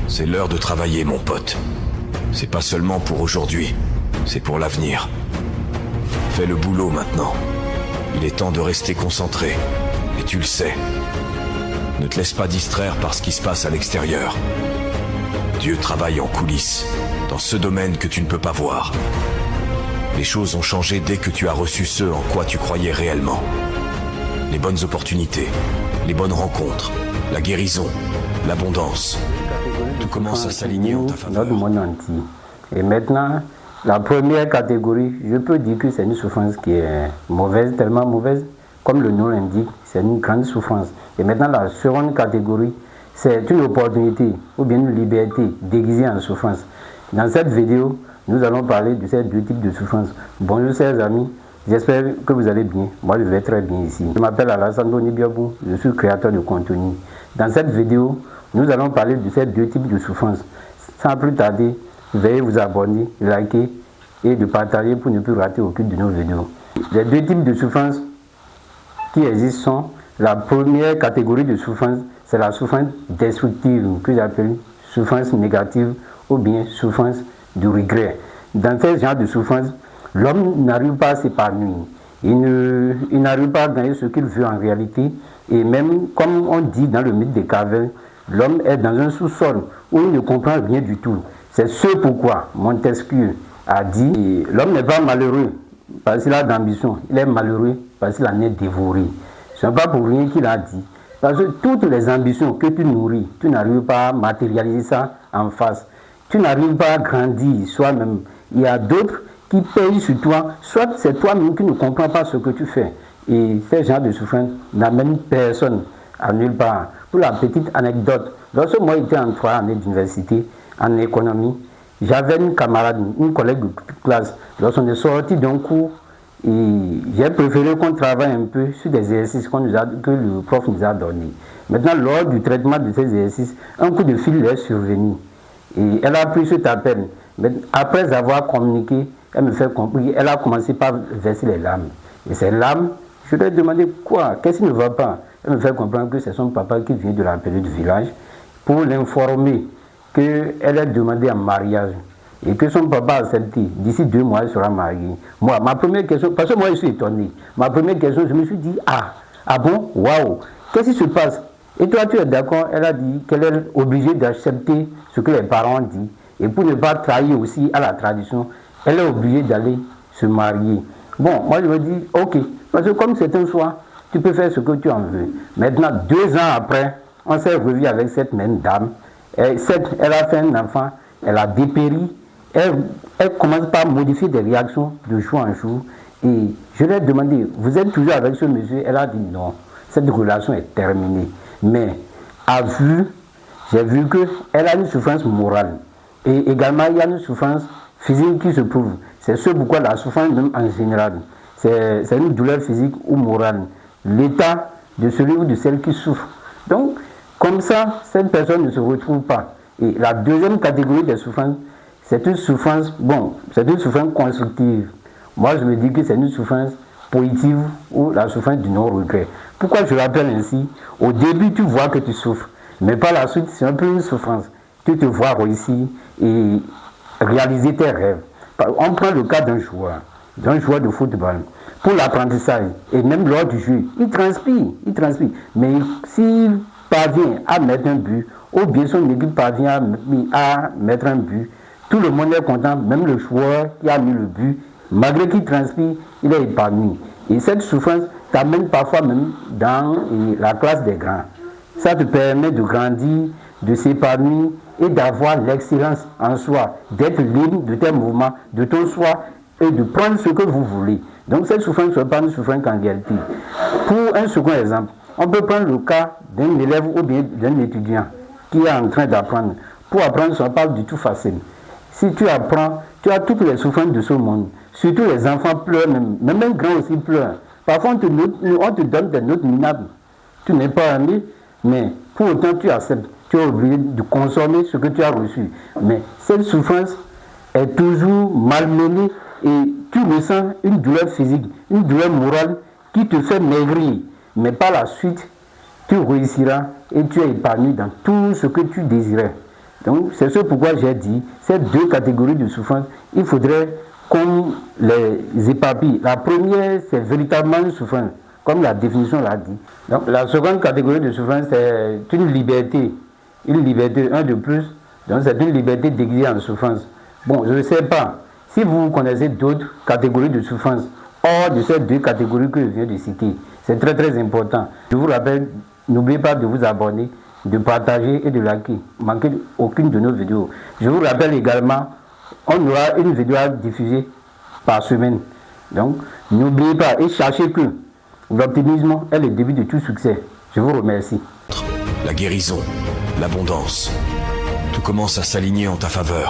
C'est l'heure de travailler, mon pote. C'est pas seulement pour aujourd'hui, c'est pour l'avenir. Fais le boulot maintenant. Il est temps de rester concentré. Et tu le sais. Ne te laisse pas distraire par ce qui se passe à l'extérieur. Dieu travaille en coulisses, dans ce domaine que tu ne peux pas voir. Les choses ont changé dès que tu as reçu ce en quoi tu croyais réellement. Les bonnes opportunités, les bonnes rencontres, la guérison, l'abondance. Tout commence à s'aligner en ta faveur. Notre monde entier. Et maintenant, la première catégorie, je peux dire que c'est une souffrance qui est mauvaise, tellement mauvaise, comme le nom l'indique, c'est une grande souffrance. Et maintenant, la seconde catégorie, c'est une opportunité ou bien une liberté déguisée en souffrance. Dans cette vidéo, nous allons parler de ces deux types de souffrance. Bonjour chers amis, j'espère que vous allez bien. Moi je vais très bien ici. Je m'appelle Alassane Nibiabou, je suis créateur de contenu. Dans cette vidéo, nous allons parler de ces deux types de souffrance. Sans plus tarder, veuillez vous abonner, liker et de partager pour ne plus rater aucune de nos vidéos. Les deux types de souffrance qui existent sont la première catégorie de souffrance, c'est la souffrance destructive que j'appelle souffrance négative ou bien souffrance du regret. Dans ce genre de souffrance, l'homme n'arrive pas à s'épanouir. Il n'arrive pas à gagner ce qu'il veut en réalité. Et même, comme on dit dans le mythe des cavernes, l'homme est dans un sous-sol où il ne comprend rien du tout. C'est ce pourquoi Montesquieu a dit l'homme n'est pas malheureux parce qu'il a d'ambition, il est malheureux parce qu'il en est dévoré. Ce n'est pas pour rien qu'il a dit. Parce que toutes les ambitions que tu nourris, tu n'arrives pas à matérialiser ça en face. Tu n'arrives pas à grandir soi-même. Il y a d'autres qui payent sur toi, soit c'est toi-même qui ne comprends pas ce que tu fais. Et ce genre de souffrance n'amène personne à nulle part. Pour la petite anecdote, lorsque moi j'étais en 3 années d'université, en économie, j'avais une camarade, une collègue de classe. Lorsqu'on est sorti d'un cours, j'ai préféré qu'on travaille un peu sur des exercices que le prof nous a donnés. Maintenant, lors du traitement de ces exercices, un coup de fil est survenu. Et elle a pris cet appel. Mais après avoir communiqué, elle me fait comprendre, elle a commencé par verser les larmes. Et ces larmes, je lui ai demandé quoi, qu'est-ce qui ne va pas? Elle me fait comprendre que c'est son papa qui vient de l'appeler du village pour l'informer qu'elle est demandée en mariage. Et que son papa a accepté. D'ici 2 mois, elle sera mariée. Moi, ma première question, parce que moi je suis étonné. Ma première question, je me suis dit, ah bon, waouh, qu'est-ce qui se passe? Et toi, tu es d'accord? Elle a dit qu'elle est obligée d'accepter ce que les parents disent. Et pour ne pas trahir aussi à la tradition, elle est obligée d'aller se marier. Bon, moi je me dis, ok, parce que comme c'est un choix, tu peux faire ce que tu en veux. Maintenant, 2 ans après, on s'est revu avec cette même dame. Elle a fait un enfant, elle a dépéri. Elle commence par modifier des réactions de jour en jour. Et je lui ai demandé, vous êtes toujours avec ce monsieur? Elle a dit non, cette relation est terminée. Mais j'ai vu qu'elle a une souffrance morale. Et également, il y a une souffrance physique qui se prouve. C'est ce pourquoi la souffrance même en général, c'est une douleur physique ou morale. L'état de celui ou de celle qui souffre. Donc, comme ça, cette personne ne se retrouve pas. Et la deuxième catégorie des souffrances, c'est une souffrance, c'est une souffrance constructive. Moi, je me dis que c'est une souffrance positive ou la souffrance du non-regret. Pourquoi je l'appelle ainsi? Au début, tu vois que tu souffres, mais par la suite, c'est un peu une souffrance. Tu te vois réussir et réaliser tes rêves. On prend le cas d'un joueur de football. Pour l'apprentissage, et même lors du jeu, il transpire. Mais s'il parvient à mettre un but, ou bien son équipe parvient à mettre un but, tout le monde est content, même le joueur qui a mis le but, malgré qu'il transpire, il est épanoui. Et cette souffrance t'amène parfois même dans la classe des grands. Ça te permet de grandir, de s'épanouir et d'avoir l'excellence en soi, d'être libre de tes mouvements, de ton soi et de prendre ce que vous voulez. Donc cette souffrance ne n'est pas une souffrance en réalité. Pour un second exemple, on peut prendre le cas d'un élève ou bien d'un étudiant qui est en train d'apprendre. Pour apprendre, ce n'est pas du tout facile. Si tu apprends, tu as toutes les souffrances de ce monde. Surtout les enfants pleurent, même un grand aussi pleure. Parfois, on te donne des notes minables. Tu n'es pas aimé, mais pour autant, tu acceptes. Tu es obligé de consommer ce que tu as reçu. Mais cette souffrance est toujours malmenée et tu ressens une douleur physique, une douleur morale qui te fait maigrir. Mais par la suite, tu réussiras et tu es épanoui dans tout ce que tu désirais. Donc c'est ce pourquoi j'ai dit, ces deux catégories de souffrance, il faudrait qu'on les éparpille. La première, c'est véritablement une souffrance, comme la définition l'a dit. Donc la seconde catégorie de souffrance, c'est une liberté, un de plus. Donc c'est une liberté déguisée en souffrance. Bon, je ne sais pas. Si vous connaissez d'autres catégories de souffrance, hors de ces deux catégories que je viens de citer, c'est très très important. Je vous rappelle, n'oubliez pas de vous abonner, de partager et de liker. Manquez aucune de nos vidéos. Je vous rappelle également, on aura une vidéo à diffuser par semaine. Donc, n'oubliez pas et sachez que l'optimisme est le début de tout succès. Je vous remercie. La guérison, l'abondance, tout commence à s'aligner en ta faveur.